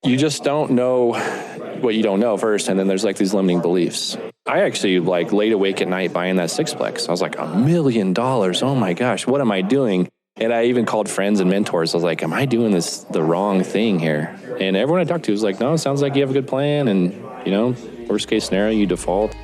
You just don't know what you don't know first, and then there's like these limiting beliefs. I actually like laid awake at night buying that sixplex. I was like, $1 million. Oh my gosh, what am I doing? And I even called friends and mentors. I was like, am I doing this the wrong thing here? And everyone I talked to was like, no, it sounds like you have a good plan. And, worst case scenario, you default.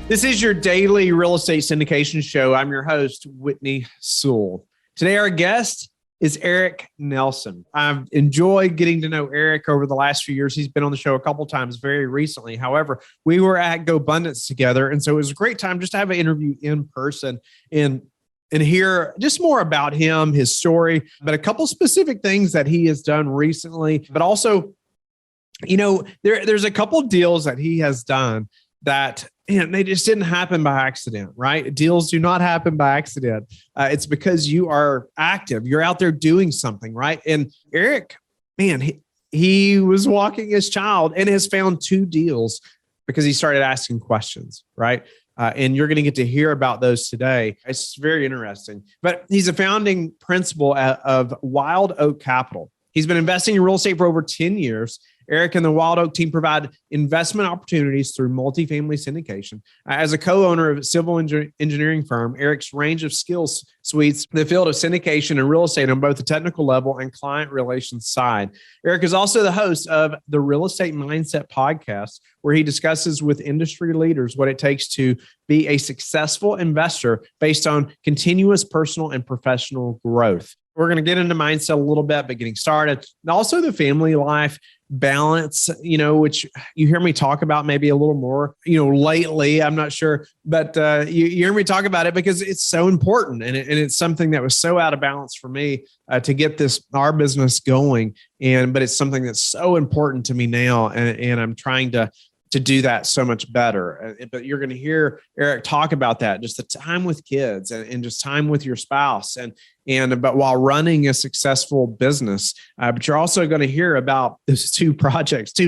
This is your daily real estate syndication show. I'm your host, Whitney Sewell. Today, our guest is Eric Nelson. I've enjoyed getting to know Eric over the last few years. He's been on the show a couple times very recently. However, we were at GoBundance together. And so it was a great time just to have an interview in person and hear just more about him, his story, but a couple specific things that he has done recently. But also, there's a couple deals that he has done that they just didn't happen by accident, right? Deals do not happen by accident. It's because you are active. You're out there doing something, right? And Eric, he was walking his child and has found 2 deals because he started asking questions, right? And you're going to get to hear about those today. It's very interesting. But he's a founding principal of Wild Oak Capital. He's been investing in real estate for over 10 years. Eric and the Wild Oak team provide investment opportunities through multifamily syndication. As a co-owner of a civil engineering firm, Eric's range of skills suites the field of syndication and real estate on both the technical level and client relations side. Eric is also the host of the Real Estate Mindset podcast, where he discusses with industry leaders what it takes to be a successful investor based on continuous personal and professional growth. We're going to get into mindset a little bit, but getting started. And also the family life balance, which you hear me talk about maybe a little more, lately. I'm not sure, but you hear me talk about it because it's so important. And it's something that was so out of balance for me to get our business going. But it's something that's so important to me now. And I'm trying to do that so much better. But you're going to hear Eric talk about that, just the time with kids and just time with your spouse but while running a successful business. But you're also going to hear about those 2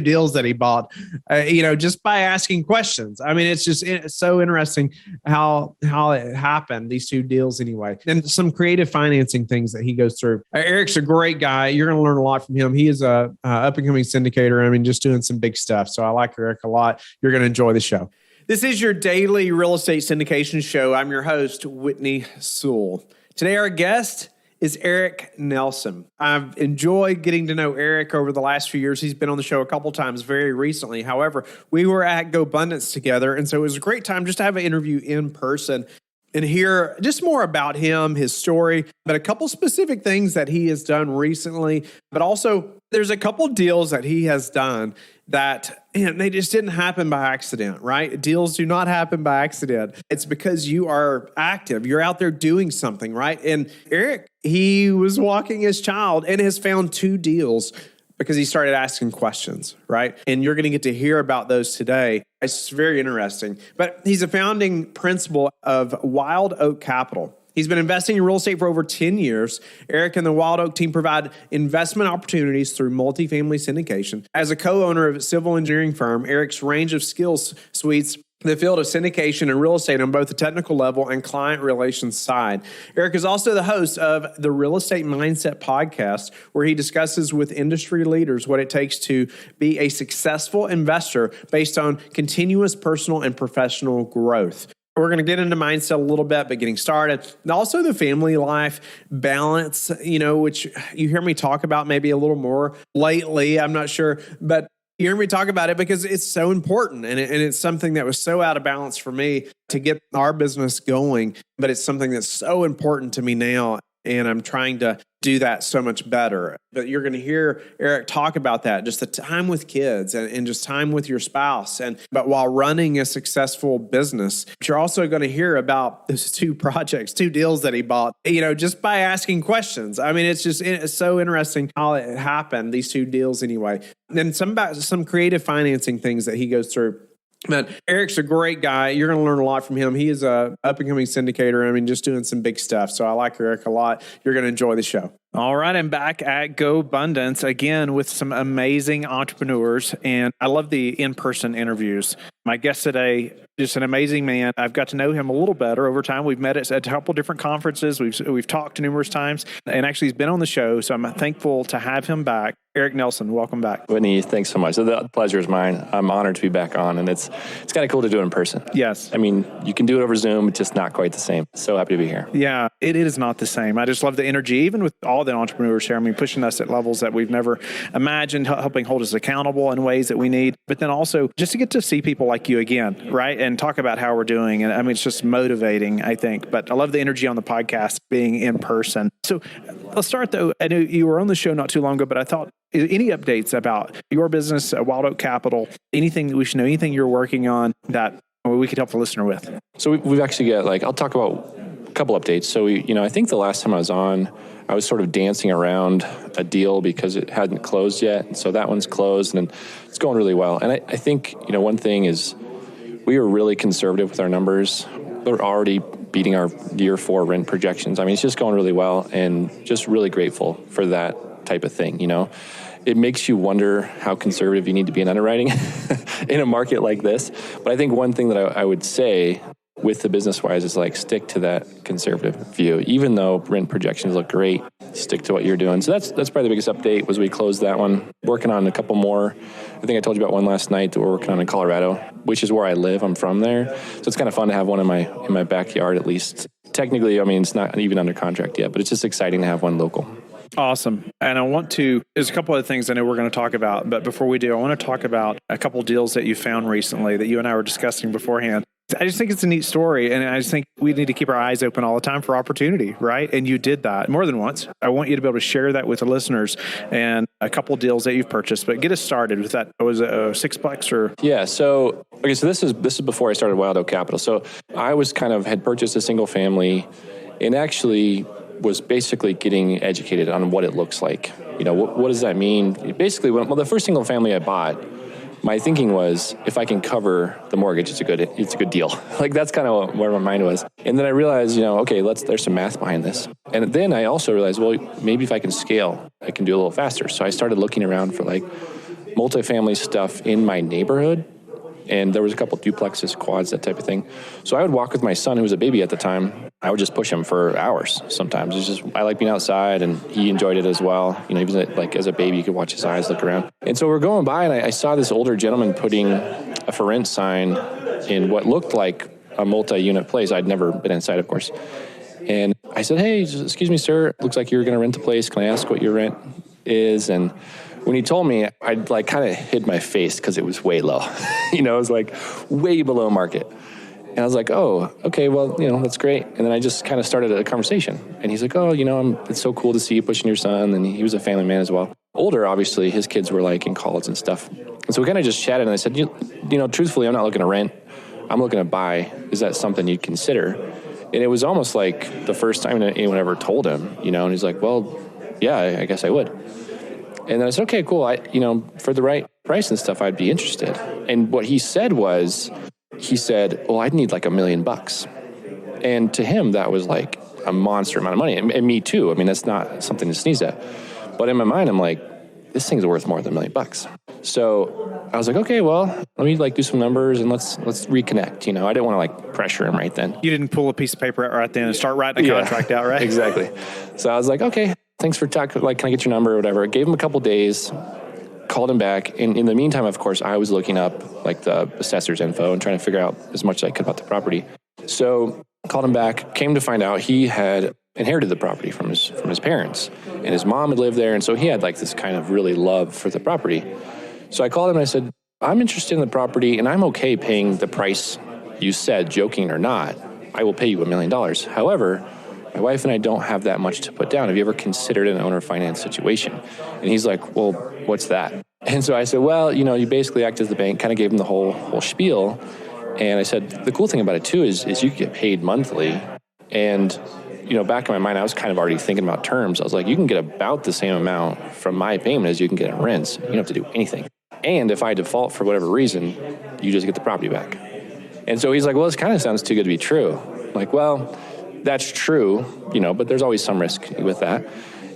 deals that he bought, just by asking questions. It's so interesting how it happened, these 2 deals anyway, and some creative financing things that he goes through. Eric's a great guy. You're going to learn a lot from him. He is a up and coming syndicator. Just doing some big stuff. So I like Eric a lot. You're going to enjoy the show. This is your daily real estate syndication show. I'm your host, Whitney Sewell. Today, our guest is Eric Nelson. I've enjoyed getting to know Eric over the last few years. He's been on the show a couple times very recently. However, we were at GoBundance together. And so it was a great time just to have an interview in person and hear just more about him, his story, but a couple specific things that he has done recently. But also, there's a couple deals that he has done that they just didn't happen by accident, right? Deals do not happen by accident. It's because you are active. You're out there doing something, right? And Eric, he was walking his child and has found 2 deals because he started asking questions, right? And you're going to get to hear about those today. It's very interesting. But he's a founding principal of Wild Oak Capital. He's been investing in real estate for over 10 years. Eric and the Wild Oak team provide investment opportunities through multifamily syndication. As a co-owner of a civil engineering firm, Eric's range of skills suites the field of syndication and real estate on both the technical level and client relations side. Eric is also the host of the Real Estate Mindset podcast, where he discusses with industry leaders what it takes to be a successful investor based on continuous personal and professional growth. We're going to get into mindset a little bit, but getting started. And also the family life balance, which you hear me talk about maybe a little more lately. I'm not sure, but you hear me talk about it because it's so important. And it's something that was so out of balance for me to get our business going, but it's something that's so important to me now. And I'm trying to do that so much better. But you're going to hear Eric talk about that, just the time with kids and just time with your spouse. But while running a successful business, you're also going to hear about those 2 deals that he bought, just by asking questions. It's so interesting how it happened, these 2 deals anyway. And some creative financing things that he goes through. But Eric's a great guy. You're going to learn a lot from him. He is a up-and-coming syndicator. I mean, just doing some big stuff. So I like Eric a lot. You're going to enjoy the show. All right, I'm back at Go Abundance again with some amazing entrepreneurs, and I love the in-person interviews. My guest today, just an amazing man. I've got to know him a little better over time. We've met at a couple different conferences. We've talked numerous times, and actually he's been on the show, so I'm thankful to have him back. Eric Nelson, welcome back. Whitney, thanks so much. The pleasure is mine. I'm honored to be back on, and it's kind of cool to do it in person. Yes. I mean, you can do it over Zoom, it's just not quite the same. So happy to be here. Yeah, it is not the same. I just love the energy, even with all the entrepreneurs here. I mean, pushing us at levels that we've never imagined, helping hold us accountable in ways that we need, but then also just to get to see people like you again, right? And talk about how we're doing. And I mean, it's just motivating, I think. But I love the energy on the podcast being in person. So let's start though. I know you were on the show not too long ago, but I thought, any updates about your business, Wild Oak Capital, anything that we should know, anything you're working on that we could help the listener with? So we've actually got, I'll talk about a couple updates. So, I think the last time I was on, I was sort of dancing around a deal because it hadn't closed yet. And so that one's closed and it's going really well. And I think, one thing is we were really conservative with our numbers. We're already beating our year 4 rent projections. I mean, it's just going really well and just really grateful for that type of thing, It makes you wonder how conservative you need to be in underwriting in a market like this. But I think one thing that I would say with the business-wise is stick to that conservative view. Even though rent projections look great, stick to what you're doing. So that's probably the biggest update was we closed that one. Working on a couple more. I think I told you about one last night that we're working on in Colorado, which is where I live. I'm from there. So it's kind of fun to have one in my backyard at least. Technically, I mean, it's not even under contract yet, but it's just exciting to have one local. Awesome. And there's a couple of things I know we're going to talk about, but before we do, I want to talk about a couple deals that you found recently that you and I were discussing beforehand. I just think it's a neat story, and I just think we need to keep our eyes open all the time for opportunity, right? And you did that more than once. I want you to be able to share that with the listeners and a couple deals that you've purchased, but get us started with that. Was it a sixplex or? Yeah. So this is before I started Wild Oak Capital. So I had purchased a single family and actually was basically getting educated on what it looks like. What does that mean? Basically, the first single family I bought, my thinking was, if I can cover the mortgage, it's a good deal. That's kind of where my mind was. And then I realized, okay, there's some math behind this. And then I also realized, well, maybe if I can scale, I can do a little faster. So I started looking around for multifamily stuff in my neighborhood. And there was a couple duplexes, quads, that type of thing. So I would walk with my son, who was a baby at the time. I would just push him for hours sometimes. I like being outside, and he enjoyed it as well. Even as a baby, you could watch his eyes look around. And so we're going by, and I saw this older gentleman putting a for rent sign in what looked like a multi-unit place. I'd never been inside, of course. And I said, "Hey, excuse me, sir. Looks like you're going to rent a place. Can I ask what your rent is?" And when he told me, I kind of hid my face because it was way low. It was way below market. And I was like, oh, okay, well, that's great. And then I just kind of started a conversation. And he's like, oh, it's so cool to see you pushing your son. And he was a family man as well. Older, obviously, his kids were in college and stuff. And so we kind of just chatted, and I said, truthfully, I'm not looking to rent. I'm looking to buy. Is that something you'd consider? And it was almost like the first time that anyone ever told him, and he's like, well, yeah, I guess I would. And then I said, okay, cool. For the right price and stuff, I'd be interested. And what he said, well, I'd need $1 million. And to him, that was a monster amount of money. And me too. I mean, that's not something to sneeze at. But in my mind, I'm like, this thing's worth more than $1 million. So I was like, okay, well, let me do some numbers and let's reconnect. I didn't want to pressure him right then. You didn't pull a piece of paper out right then and start writing a contract out, right? Exactly. So I was like, okay, thanks for talking. Can I get your number or whatever? I gave him a couple days, called him back. And in the meantime, of course, I was looking up the assessor's info and trying to figure out as much as I could about the property. So called him back, came to find out he had inherited the property from his parents, and his mom had lived there. And so he had this kind of really love for the property. So I called him and I said, I'm interested in the property and I'm okay paying the price you said, joking or not. I will pay you $1 million. However, my wife and I don't have that much to put down. Have you ever considered an owner finance situation? And he's like, well, what's that? And so I said, well, you basically act as the bank, kind of gave him the whole spiel. And I said, the cool thing about it too is you get paid monthly. And, back in my mind, I was kind of already thinking about terms. I was like, you can get about the same amount from my payment as you can get in rents. You don't have to do anything. And if I default for whatever reason, you just get the property back. And so he's like, well, this kind of sounds too good to be true. I'm like, well, that's true, but there's always some risk with that.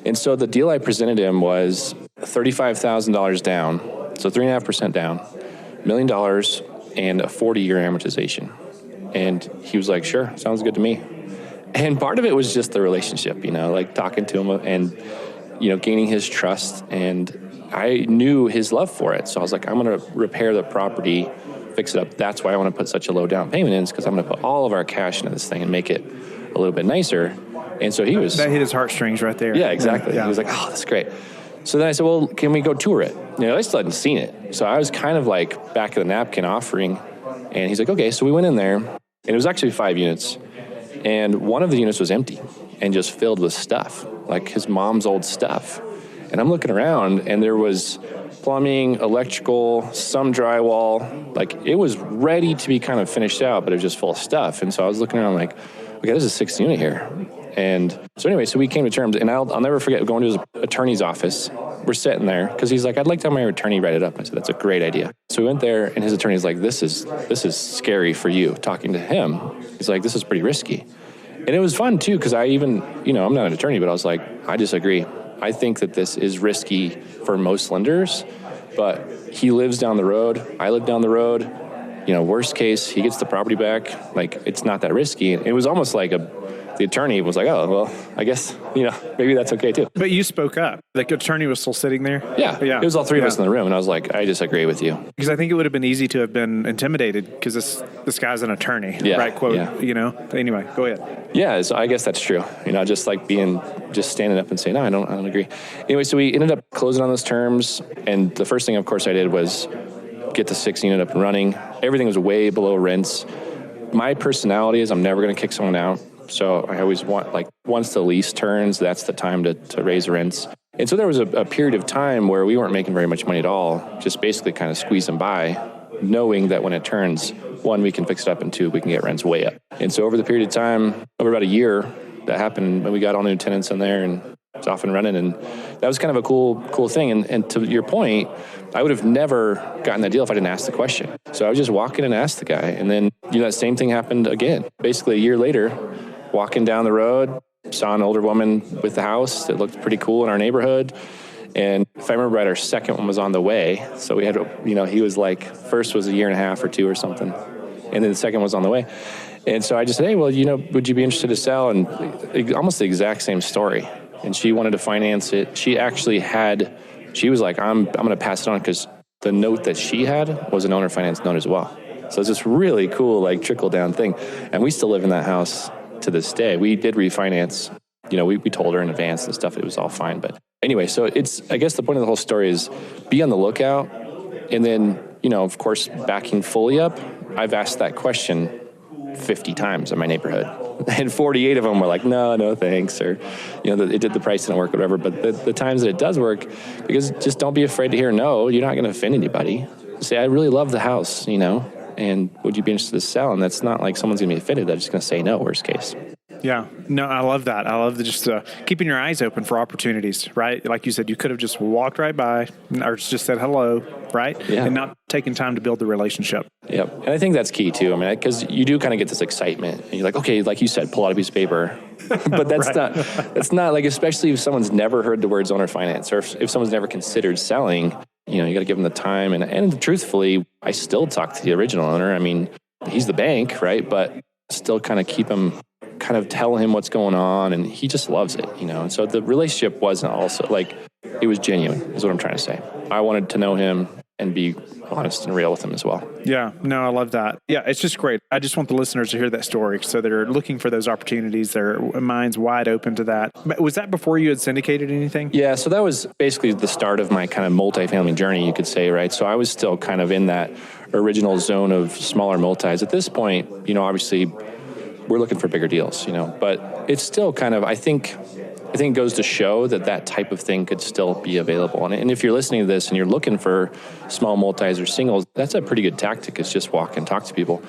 And so the deal I presented him was $35,000 down, so 3.5% down, $1 million, and a 40-year amortization. And he was like, sure, sounds good to me. And part of it was just the relationship, like talking to him and, gaining his trust. And I knew his love for it. So I was like, I'm going to repair the property, fix it up. That's why I want to put such a low down payment in, is because I'm going to put all of our cash into this thing and make it a little bit nicer. And so he was... That hit his heartstrings right there. Yeah, exactly. Yeah. He was like, oh, that's great. So then I said, well, can we go tour it? I still hadn't seen it. So I was kind of like back of the napkin offering. And he's like, okay. So we went in there, and it was actually 5 units. And one of the units was empty and just filled with stuff, like his mom's old stuff. And I'm looking around, and there was plumbing, electrical, some drywall. Like, it was ready to be kind of finished out, but it was just full of stuff. And so I was looking around like, okay, this is a 6th unit here. And so anyway, so we came to terms, and I'll never forget going to his attorney's office. We're sitting there because he's like, I'd like to have my attorney write it up. I said, that's a great idea. So we went there, and his attorney's like, this is scary for you. Talking to him, he's like, this is pretty risky. And it was fun too, because I even, I'm not an attorney, but I was like, I disagree. I think that this is risky for most lenders, but he lives down the road. I live down the road. Worst case, he gets the property back. Like, it's not that risky. And it was almost like the attorney was like, oh, well, I guess, maybe that's okay too. But you spoke up. The attorney was still sitting there? Yeah. It was all three of us in the room. And I was like, I disagree with you. Because I think it would have been easy to have been intimidated because this guy's an attorney, right? Quote, Anyway, go ahead. Yeah, so I guess that's true. Just like just standing up and saying, no, I don't agree. Anyway, so we ended up closing on those terms. And the first thing, of course, I did was get the 6th unit up and running. Everything was way below rents. My personality is I'm never going to kick someone out. So I always want, like, once the lease turns, that's the time to raise rents. And so there was a period of time where we weren't making very much money at all, just basically kind of squeezing by, knowing that when it turns, 1, we can fix it up, and 2, we can get rents way up. And so over the period of time, over about a year, that happened, and we got all new tenants in there, and it's off and running. And that was kind of a cool thing. And to your point, I would have never gotten that deal if I didn't ask the question. So I was just walking and asked the guy. And then, that same thing happened again. Basically a year later, walking down the road, saw an older woman with the house that looked pretty cool in our neighborhood. And if I remember right, our second one was on the way. So we had, he was like, first was a year and a half or 2 or something. And then the second was on the way. And so I just said, hey, well, would you be interested to sell? And almost the exact same story. And she wanted to finance it. She was like, I'm going to pass it on, because the note that she had was an owner finance note as well. So it's this really cool, like, trickle down thing. And we still live in that house to this day. We did refinance. We told her in advance and stuff. It was all fine. But anyway, so I guess the point of the whole story is be on the lookout. And then, of course, backing fully up, I've asked that question 50 times in my neighborhood. And 48 of them were like, no, thanks. Or, the price didn't work, or whatever. But the times that it does work, because just don't be afraid to hear no. You're not going to offend anybody. Say, I really love the house, and would you be interested to sell? And that's not like someone's going to be offended. They're just going to say no, worst case. Yeah. No, I love that. I love just keeping your eyes open for opportunities, right? Like you said, you could have just walked right by or just said hello, right? Yeah. And not taking time to build the relationship. Yep. And I think that's key too. I mean, because you do kind of get this excitement. And you're like, okay, like you said, pull out a piece of paper. But that's not like, especially if someone's never heard the words owner finance, or if someone's never considered selling, you got to give them the time. And truthfully, I still talk to the original owner. I mean, he's the bank, right? But still kind of keep him, kind of tell him what's going on. And he just loves it, And so the relationship wasn't also like, it was genuine is what I'm trying to say. I wanted to know him and be honest and real with him as well. Yeah, no, I love that. Yeah, it's just great. I just want the listeners to hear that story, so they're looking for those opportunities. Their mind's wide open to that. But was that before you had syndicated anything? Yeah, so that was basically the start of my kind of multifamily journey, you could say, right? So I was still kind of in that original zone of smaller multis. At this point, obviously we're looking for bigger deals, but it's still kind of, I think it goes to show that type of thing could still be available. And if you're listening to this and you're looking for small multis or singles, that's a pretty good tactic, is just walk and talk to people.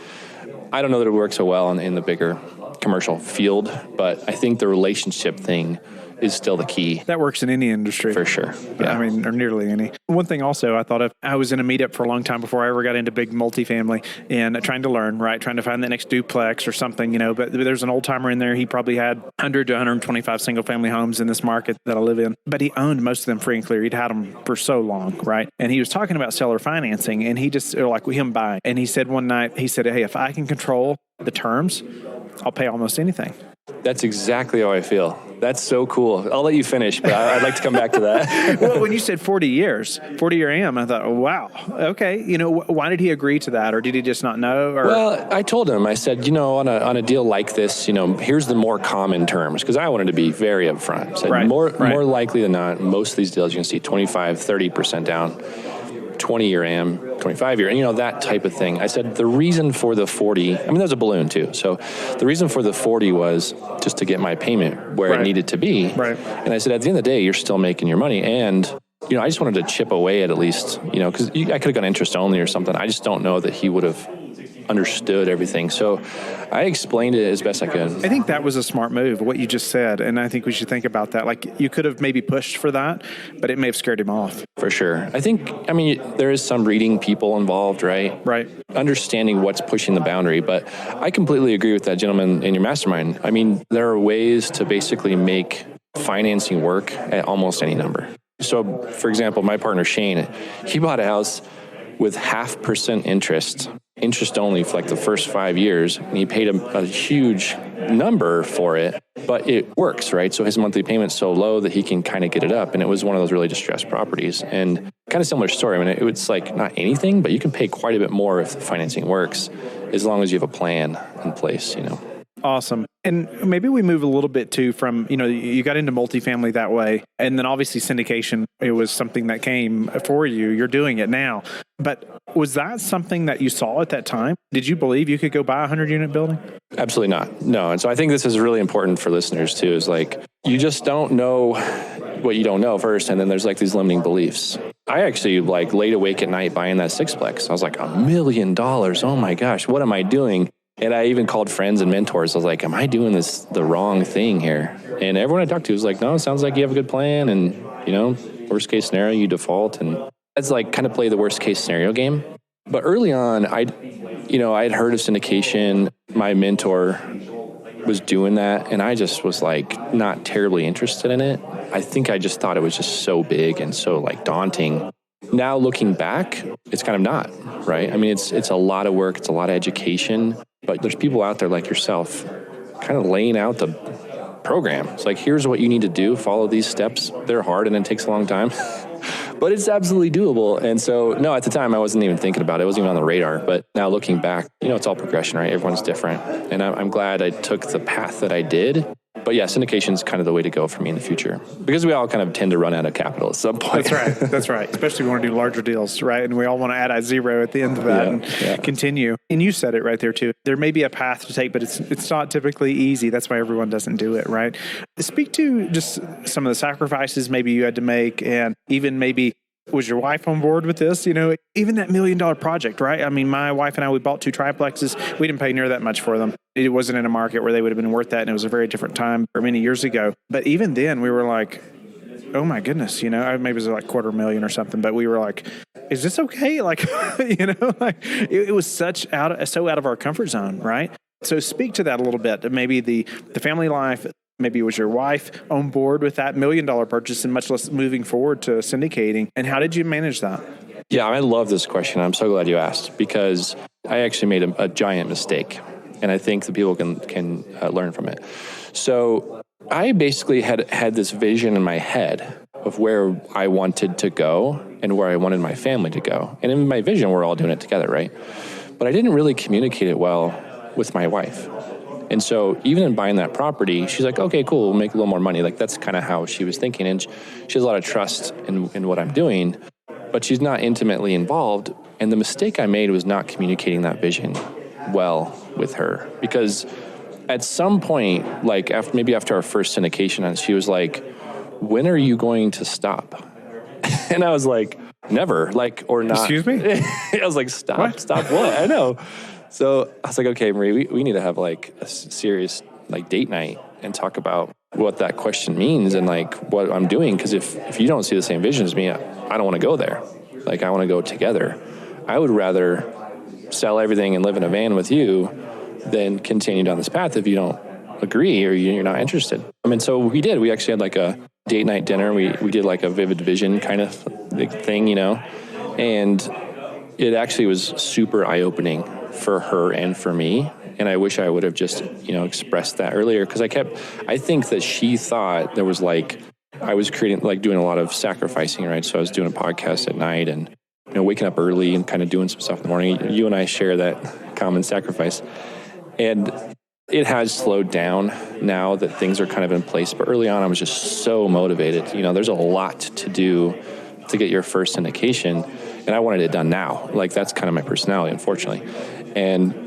I don't know that it works so well in the bigger commercial field, but I think the relationship thing is still the key. That works in any industry. For sure. Yeah. I mean, or nearly any. One thing also I thought of, I was in a meetup for a long time before I ever got into big multifamily and trying to learn, right? Trying to find the next duplex or something, but there's an old timer in there. He probably had 100 to 125 single family homes in this market that I live in, but he owned most of them free and clear. He'd had them for so long, right? And he was talking about seller financing and he just, or like him buying. And he said one night, he said, hey, if I can control the terms, I'll pay almost anything. That's exactly how I feel. That's so cool. I'll let you finish, but I'd like to come back to that. Well, when you said 40-year AM, I thought, oh, wow, okay. Why did he agree to that? Or did he just not know? Or? Well, I told him, I said, on a deal like this, here's the more common terms, because I wanted to be very upfront. I said, more likely than not, most of these deals you can see 25, 30% down. 20-year AM, 25-year, and that type of thing. I said the reason for the 40, there's a balloon too. So the reason for the 40 was just to get my payment where it needed to be. Right. And I said, at the end of the day, you're still making your money. And, I just wanted to chip away at least, because I could have gone interest only or something. I just don't know that he would have understood everything. So I explained it as best I could. I think that was a smart move, what you just said. And I think we should think about that. Like you could have maybe pushed for that, but it may have scared him off. For sure. I think, there is some reading people involved, right? Right. Understanding what's pushing the boundary. But I completely agree with that gentleman in your mastermind. There are ways to basically make financing work at almost any number. So, for example, my partner Shane, he bought a house with 0.5% interest only for like the first 5 years, and he paid a huge number for it, but it works, right? So his monthly payment's so low that he can kind of get it up, and it was one of those really distressed properties. And kind of similar story. It was like not anything, but you can pay quite a bit more if the financing works, as long as you have a plan in place, Awesome. And maybe we move a little bit too from, you got into multifamily that way. And then obviously syndication, it was something that came for you. You're doing it now. But was that something that you saw at that time? Did you believe you could go buy a 100-unit building? Absolutely not. No. And so I think this is really important for listeners too, is like, you just don't know what you don't know first. And then there's like these limiting beliefs. I actually laid awake at night buying that sixplex. I was like, $1 million. Oh my gosh, what am I doing? And I even called friends and mentors. I was like, am I doing the wrong thing here? And everyone I talked to was like, no, it sounds like you have a good plan. And, worst case scenario, you default. And that's kind of play the worst case scenario game. But early on, I'd heard of syndication. My mentor was doing that. And I just was not terribly interested in it. I think I just thought it was just so big and so daunting. Now looking back, it's kind of not, right? It's a lot of work. It's a lot of education. But there's people out there like yourself kind of laying out the program. It's like, here's what you need to do. Follow these steps. They're hard and it takes a long time, but it's absolutely doable. And so, no, at the time I wasn't even thinking about it. It wasn't even on the radar. But now looking back, it's all progression, right? Everyone's different. And I'm glad I took the path that I did. But yeah, syndication is kind of the way to go for me in the future, because we all kind of tend to run out of capital at some point. That's right. Especially when we want to do larger deals, right? And we all want to add a zero at the end of that and continue. And you said it right there too. There may be a path to take, but it's not typically easy. That's why everyone doesn't do it, right? Speak to just some of the sacrifices maybe you had to make, and even maybe was your wife on board with this? Even that $1 million project, right? My wife and I, we bought 2 triplexes. We didn't pay near that much for them. It wasn't in a market where they would have been worth that. And it was a very different time or many years ago. But even then we were like, oh my goodness, maybe it was like $250,000 or something, but we were like, is this okay? It was so out of our comfort zone, right? So speak to that a little bit. Maybe the family life. Maybe it was your wife on board with that $1 million purchase, and much less moving forward to syndicating. And how did you manage that? Yeah, I love this question. I'm so glad you asked, because I actually made a giant mistake, and I think the people can learn from it. So I basically had this vision in my head of where I wanted to go and where I wanted my family to go. And in my vision, we're all doing it together, right? But I didn't really communicate it well with my wife. And so even in buying that property, she's like, okay, cool, we'll make a little more money. That's kind of how she was thinking. And she has a lot of trust in what I'm doing, but she's not intimately involved. And the mistake I made was not communicating that vision well with her, because at some point, after our first syndication, she was like, when are you going to stop? And I was like, never, or not. Excuse me? I was like, stop what? I know. So I was like, okay, Marie, we need to have a serious date night. and talk about what that question means and like what I'm doing. Because if you don't see the same vision as me, I don't want to go there. Like, I want to go together. I would rather sell everything and live in a van with you than continue down this path if you don't agree or you're not interested. I mean, so we did. We actually had like a date night dinner. We did like a vivid vision kind of thing, and it actually was super eye-opening for her and for me. And I wish I would have just, expressed that earlier, because I think that she thought there was like, I was doing a lot of sacrificing, right? So I was doing a podcast at night and, waking up early and kind of doing some stuff in the morning. You and I share that common sacrifice. And it has slowed down now that things are kind of in place. But early on, I was just so motivated. There's a lot to do to get your first syndication. And I wanted it done now. Like, that's kind of my personality, unfortunately. And,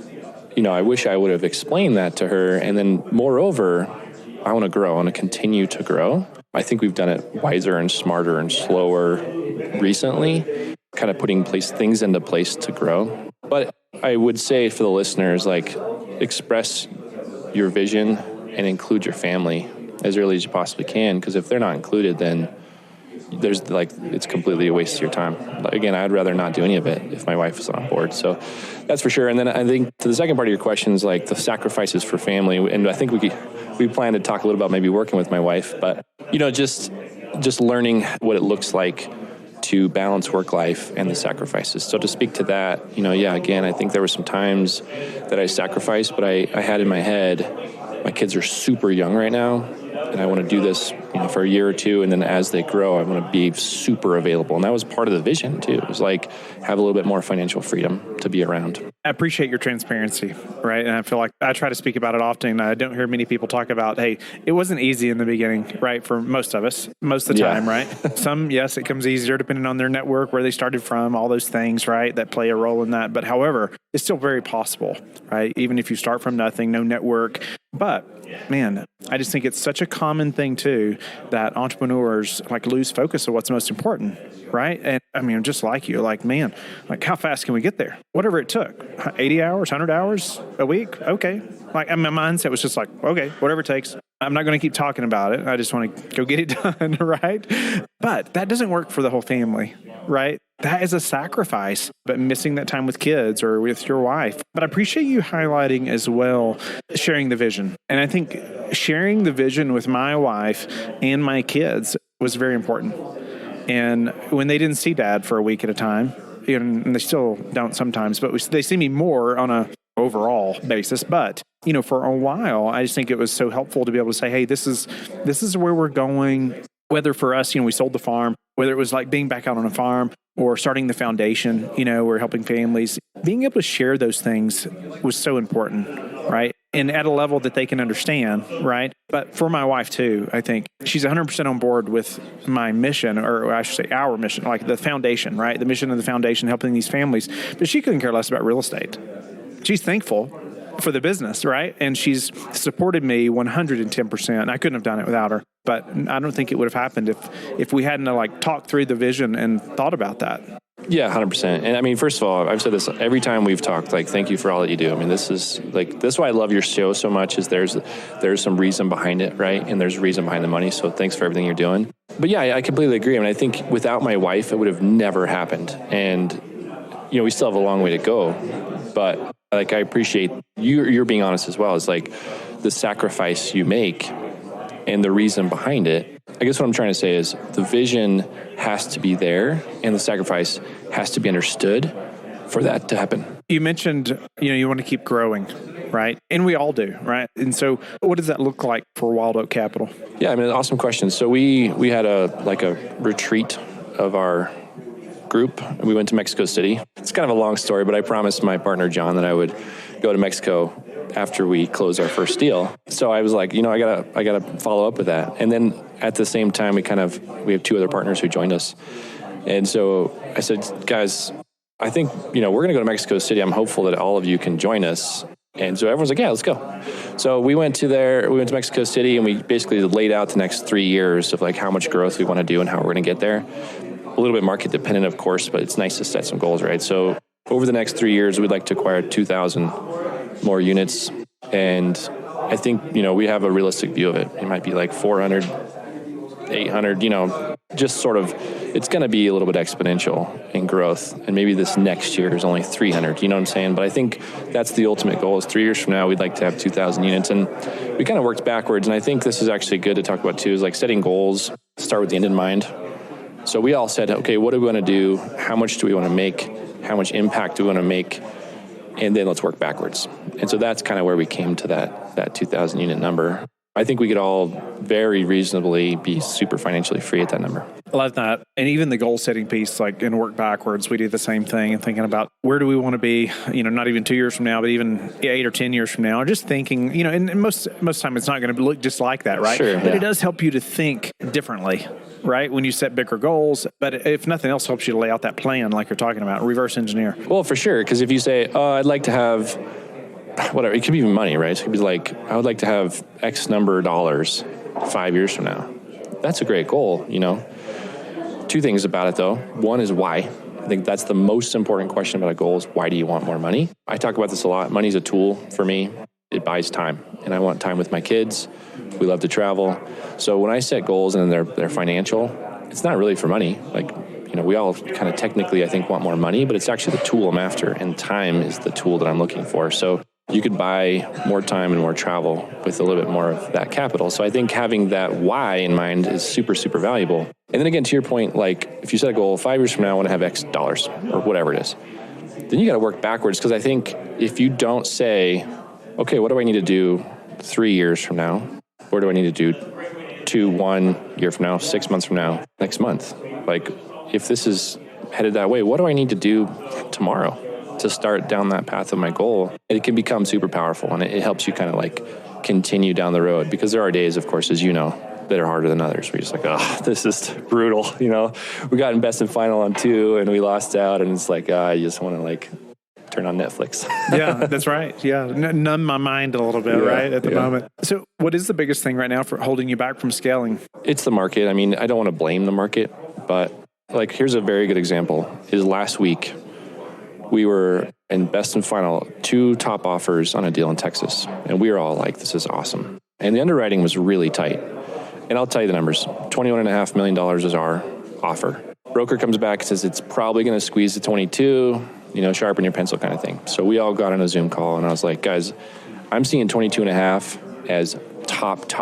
I wish I would have explained that to her. And then moreover, I want to grow. I want to continue to grow. I think we've done it wiser and smarter and slower recently, kind of putting things into place to grow. But I would say for the listeners, like, express your vision and include your family as early as you possibly can. Because if they're not included, then it's completely a waste of your time. Again, I'd rather not do any of it if my wife is on board. So that's for sure. And then I think to the second part of your question is like the sacrifices for family. And I think we plan to talk a little about maybe working with my wife, but just learning what it looks like to balance work life and the sacrifices. So to speak to that, again, I think there were some times that I sacrificed, but I had in my head, my kids are super young right now, and I want to do this, for a year or two, and then as they grow, I want to be super available. And that was part of the vision too. It was like have a little bit more financial freedom to be around. I appreciate your transparency, right? And I feel like I try to speak about it often. I don't hear many people talk about, hey, it wasn't easy in the beginning, right? For most of us, most of the time, right? Some, yes, it comes easier depending on their network, where they started from, all those things, right? That play a role in that. But however, it's still very possible, right? Even if you start from nothing, no network. But man, I just think it's such a common thing too, that entrepreneurs lose focus of what's most important, right? And I mean, just like you, man, how fast can we get there? Whatever it took, 80 hours, 100 hours a week. Okay. My mindset was just okay, whatever it takes. I'm not going to keep talking about it. I just want to go get it done, right? But that doesn't work for the whole family, right? That is a sacrifice, but missing that time with kids or with your wife. But I appreciate you highlighting as well, sharing the vision. And I think sharing the vision with my wife and my kids was very important. And when they didn't see Dad for a week at a time, and they still don't sometimes, but they see me more on a overall basis. But, for a while, I just think it was so helpful to be able to say, hey, this is where we're going. Whether for us, we sold the farm, whether it was being back out on a farm or starting the foundation, we're helping families. Being able to share those things was so important, right? And at a level that they can understand, right? But for my wife too, I think she's 100% on board with my mission, or I should say our mission, the foundation, right? The mission of the foundation, helping these families. But she couldn't care less about real estate. She's thankful for the business, right? And she's supported me 110%. I couldn't have done it without her. But I don't think it would have happened if we hadn't talked through the vision and thought about that. Yeah, 100%. And I mean, first of all, I've said this every time we've talked, thank you for all that you do. I mean, this is why I love your show so much, is there's some reason behind it, right? And there's reason behind the money. So thanks for everything you're doing. But yeah, I completely agree. I mean, I think without my wife, it would have never happened. And, we still have a long way to go. But I appreciate you're being honest as well. It's the sacrifice you make and the reason behind it. I guess what I'm trying to say is the vision has to be there and the sacrifice has to be understood for that to happen. You mentioned, you want to keep growing, right? And we all do, right? And so what does that look like for Wild Oak Capital? Yeah, I mean, awesome question. So we had a retreat of our group, and we went to Mexico City. It's kind of a long story, but I promised my partner, John, that I would go to Mexico after we closed our first deal. So I was I gotta follow up with that. And then at the same time, we have two other partners who joined us. And so I said, guys, I think, we're going to go to Mexico City. I'm hopeful that all of you can join us. And so everyone's like, yeah, let's go. So we went to Mexico City, and we basically laid out the next 3 years of how much growth we want to do and how we're going to get there. A little bit market dependent, of course, but it's nice to set some goals, right? So over the next 3 years, we'd like to acquire 2,000 more units and I think, we have a realistic view of it. It might be like 400, 800, just sort of, it's going to be a little bit exponential in growth. And maybe this next year is only 300, you know what I'm saying? But I think that's the ultimate goal is 3 years from now, we'd like to have 2,000 units. And we kind of worked backwards. And I think this is actually good to talk about too, is like setting goals, start with the end in mind. So we all said, okay, what do we want to do? How much do we want to make? How much impact do we want to make? And then let's work backwards. And so that's kind of where we came to that 2,000 unit number. I think we could all very reasonably be super financially free at that number. I love that. And even the goal setting piece, like in work backwards, we do the same thing and thinking about where do we want to be, not even 2 years from now, but even 8 or 10 years from now, or just thinking, and most time it's not going to look just like that, right? Sure, but it does help you to think differently, right? When you set bigger goals, but if nothing else helps you to lay out that plan, like you're talking about, reverse engineer. Well, for sure. Because if you say, I'd like to have whatever, it could be even money, right? So it could be like, I would like to have X number of dollars 5 years from now. That's a great goal, Two things about it though. One is why. I think that's the most important question about a goal is why do you want more money? I talk about this a lot. Money's a tool for me. It buys time, and I want time with my kids. We love to travel. So when I set goals and they're financial, it's not really for money. Like, we all kind of technically, I think, want more money, but it's actually the tool I'm after, and time is the tool that I'm looking for. So you could buy more time and more travel with a little bit more of that capital. So I think having that why in mind is super, super valuable. And then again, to your point, like if you set a goal 5 years from now, I want to have X dollars or whatever it is, then you got to work backwards. Because I think if you don't say, okay, what do I need to do 3 years from now? What do I need to do 1 year from now, 6 months from now, next month? Like if this is headed that way, what do I need to do tomorrow to start down that path of my goal? It can become super powerful, and it helps you kind of like continue down the road, because there are days, of course, as you know, that are harder than others. We're just like, this is brutal. We got in best and final on 2 and we lost out, and it's like, I just want to like turn on Netflix. Yeah, that's right. Yeah. Numb my mind a little bit, right? At the moment. So what is the biggest thing right now for holding you back from scaling? It's the market. I mean, I don't want to blame the market, but like, here's a very good example is last week, we were in best and final, 2 top offers on a deal in Texas. And we were all like, this is awesome. And the underwriting was really tight. And I'll tell you the numbers. $21.5 million is our offer. Broker comes back and says it's probably going to squeeze to 22, sharpen your pencil kind of thing. So we all got on a Zoom call, and I was like, guys, I'm seeing 22.5 as top.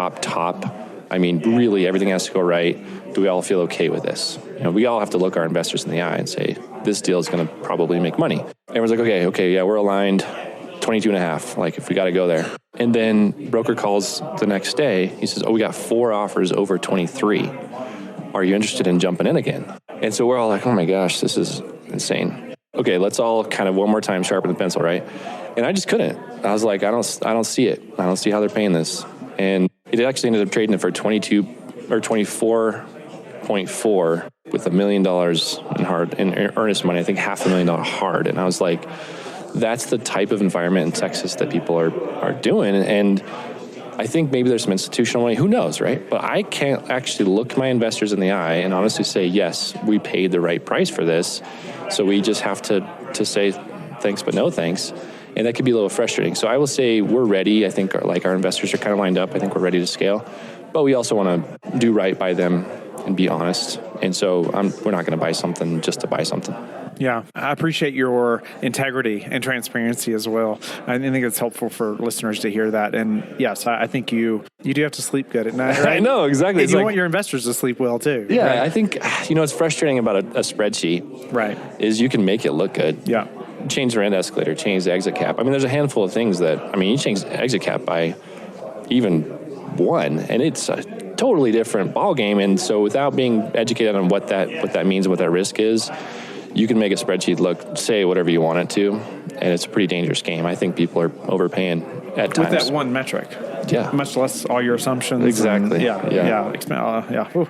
I mean, really, everything has to go right. Do we all feel okay with this? We all have to look our investors in the eye and say, this deal is going to probably make money. Everyone's like, okay, yeah, we're aligned, 22.5, like if we got to go there. And then broker calls the next day. He says, we got 4 offers over 23. Are you interested in jumping in again? And so we're all like, oh my gosh, this is insane. Okay, let's all kind of one more time sharpen the pencil, right? And I just couldn't. I was like, I don't see it. I don't see how they're paying this. And it actually ended up trading it for 22 or 24.4 with $1 million in earnest money. I think $500,000 hard. And I was like, that's the type of environment in Texas that people are doing. And I think maybe there's some institutional money. Who knows, right? But I can't actually look my investors in the eye and honestly say, yes, we paid the right price for this. So we just have to say thanks, but no thanks. And that could be a little frustrating. So I will say we're ready. I think our investors are kind of lined up. I think we're ready to scale. But we also want to do right by them and be honest. And so we're not going to buy something just to buy something. Yeah, I appreciate your integrity and transparency as well. I think it's helpful for listeners to hear that. And yes, I think you do have to sleep good at night, right? I know, exactly. And you want your investors to sleep well too. Yeah, right? I think, what's frustrating about a spreadsheet, right, is you can make it look good. Yeah. Change the rent escalator, change the exit cap. I mean, there's a handful of things that, you change the exit cap by even 1, and it's a totally different ballgame. And so without being educated on what that means and what that risk is, you can make a spreadsheet say whatever you want it to, and it's a pretty dangerous game. I think people are overpaying at times. With that one metric. Yeah. Much less all your assumptions. Exactly. And yeah. Ooh.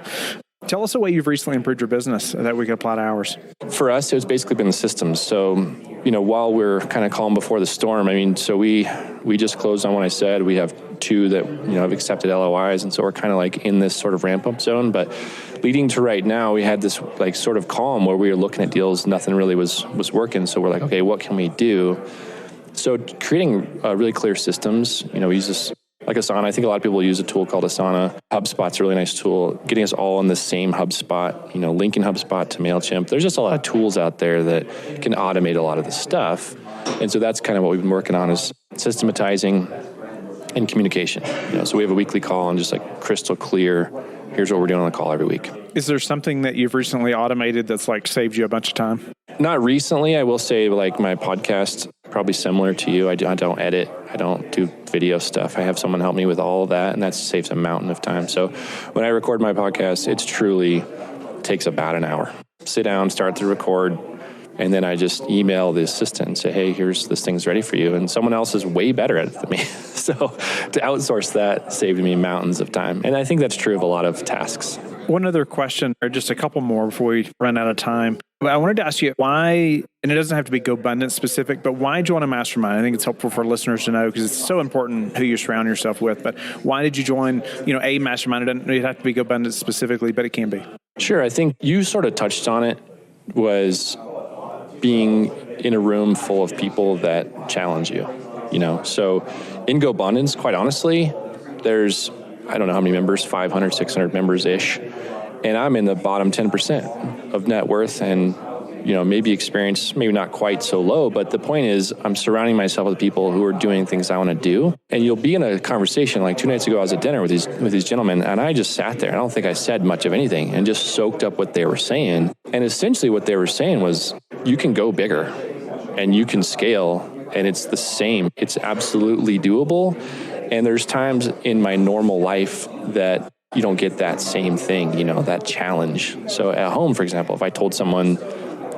Tell us a way you've recently improved your business that we could apply to ours. For us, it's basically been the systems. So, while we're kind of calm before the storm, so we just closed on what I said. We have 2 that, have accepted LOIs. And so we're kind of like in this sort of ramp up zone. But leading to right now, we had this like sort of calm where we were looking at deals. Nothing really was working. So we're like, okay, what can we do? So creating really clear systems, we use this like Asana. I think a lot of people use a tool called Asana. HubSpot's a really nice tool, getting us all in the same HubSpot, linking HubSpot to MailChimp. There's just a lot of tools out there that can automate a lot of the stuff. And so that's kind of what we've been working on, is systematizing and communication. So we have a weekly call and just like crystal clear, here's what we're doing on the call every week. Is there something that you've recently automated that's like saved you a bunch of time? Not recently. I will say, like, my podcast, probably similar to you. I don't edit. I don't do video stuff. I have someone help me with all of that, and that saves a mountain of time. So when I record my podcast, it truly takes about an hour. Sit down, start to record, and then I just email the assistant and say, hey, this thing's ready for you. And someone else is way better at it than me. So to outsource that saved me mountains of time. And I think that's true of a lot of tasks. One other question, or just a couple more before we run out of time. I wanted to ask you why, and it doesn't have to be GoBundance specific, but why join a mastermind? I think it's helpful for listeners to know, because it's so important who you surround yourself with. But why did you join, a mastermind? It doesn't have to be GoBundance specifically, but it can be. Sure. I think you sort of touched on it, was being in a room full of people that challenge you, So in GoBundance, quite honestly, there's, I don't know how many members, 500, 600 members-ish. And I'm in the bottom 10% of net worth and, maybe experience, maybe not quite so low. But the point is, I'm surrounding myself with people who are doing things I want to do. And you'll be in a conversation. Like 2 nights ago, I was at dinner with these gentlemen, and I just sat there. I don't think I said much of anything, and just soaked up what they were saying. And essentially what they were saying was, you can go bigger and you can scale, and it's the same. It's absolutely doable. And there's times in my normal life that you don't get that same thing, that challenge. So at home, for example, if I told someone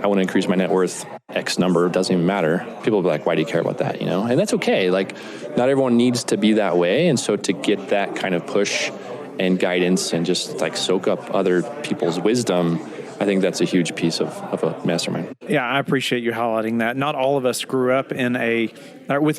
I want to increase my net worth X number, it doesn't even matter. People will be like, why do you care about that? And that's okay. Like, not everyone needs to be that way. And so to get that kind of push and guidance and just like soak up other people's wisdom, I think that's a huge piece of a mastermind. Yeah, I appreciate you highlighting that. Not all of us grew up with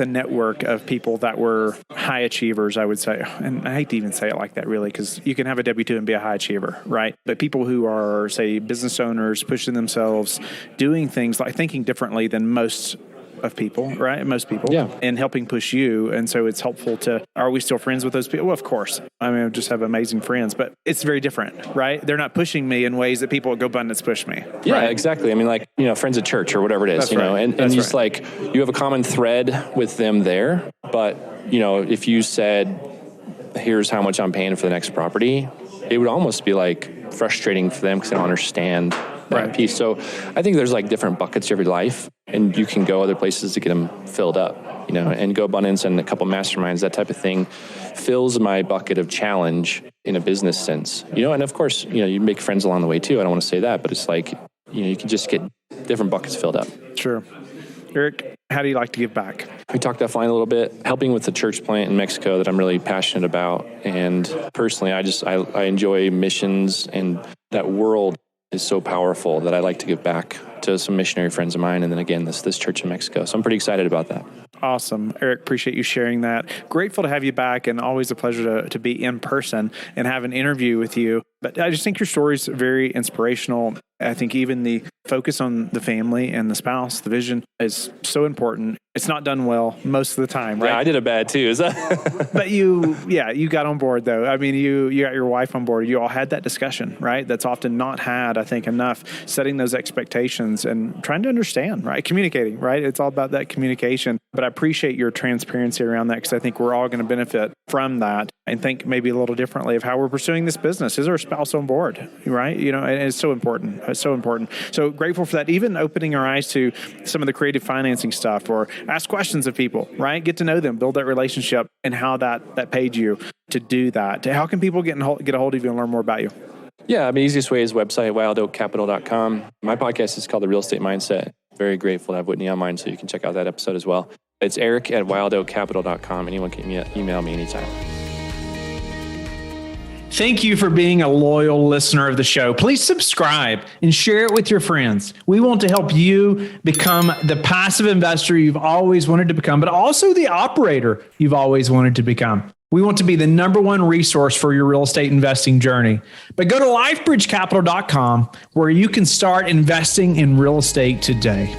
a network of people that were high achievers, I would say. And I hate to even say it like that, really, because you can have a W-2 and be a high achiever, right? But people who are, say, business owners, pushing themselves, doing things like thinking differently than most of people, right? Most people. Yeah. And helping push you. And so it's helpful are we still friends with those people? Well, of course. I mean, I just have amazing friends, but it's very different, right? They're not pushing me in ways that people at GoBundance push me. Yeah, right? Exactly. I mean, like, friends at church or whatever it is, That's right. and just like, you have a common thread with them there. But, if you said, here's how much I'm paying for the next property, it would almost be like frustrating for them because they don't understand that piece. So I think there's like different buckets of your life, and you can go other places to get them filled up, and GoBundance and a couple masterminds, that type of thing fills my bucket of challenge in a business sense, and of course, you make friends along the way too. I don't want to say that, but it's like, you can just get different buckets filled up. Sure. Eric, how do you like to give back? We talked offline a little bit, helping with the church plant in Mexico that I'm really passionate about. And personally, I enjoy missions, and that world is so powerful that I like to give back to some missionary friends of mine. And then again, this church in Mexico. So I'm pretty excited about that. Awesome. Eric, appreciate you sharing that. Grateful to have you back, and always a pleasure to be in person and have an interview with you. But I just think your story is very inspirational. I think even the focus on the family and the spouse, the vision, is so important. It's not done well most of the time, right? Yeah, I did it bad too. Is that? But you got on board though. I mean, you got your wife on board. You all had that discussion, right? That's often not had, I think, enough. Setting those expectations and trying to understand, right? Communicating, right? It's all about that communication. But I appreciate your transparency around that, because I think we're all going to benefit from that, and think maybe a little differently of how we're pursuing this business. Is our spouse on board, right? And it's so important. It's so important. So grateful for that. Even opening our eyes to some of the creative financing stuff, or ask questions of people, right? Get to know them, build that relationship, and how that paid you to do that. How can people get a hold of you and learn more about you? Yeah, the easiest way is website, wildoakcapital.com. My podcast is called The Real Estate Mindset. Very grateful to have Whitney on mine, so you can check out that episode as well. It's Eric at wildoakcapital.com. Anyone can email me anytime. Thank you for being a loyal listener of the show. Please subscribe and share it with your friends. We want to help you become the passive investor you've always wanted to become, but also the operator you've always wanted to become. We want to be the number one resource for your real estate investing journey. But go to lifebridgecapital.com, where you can start investing in real estate today.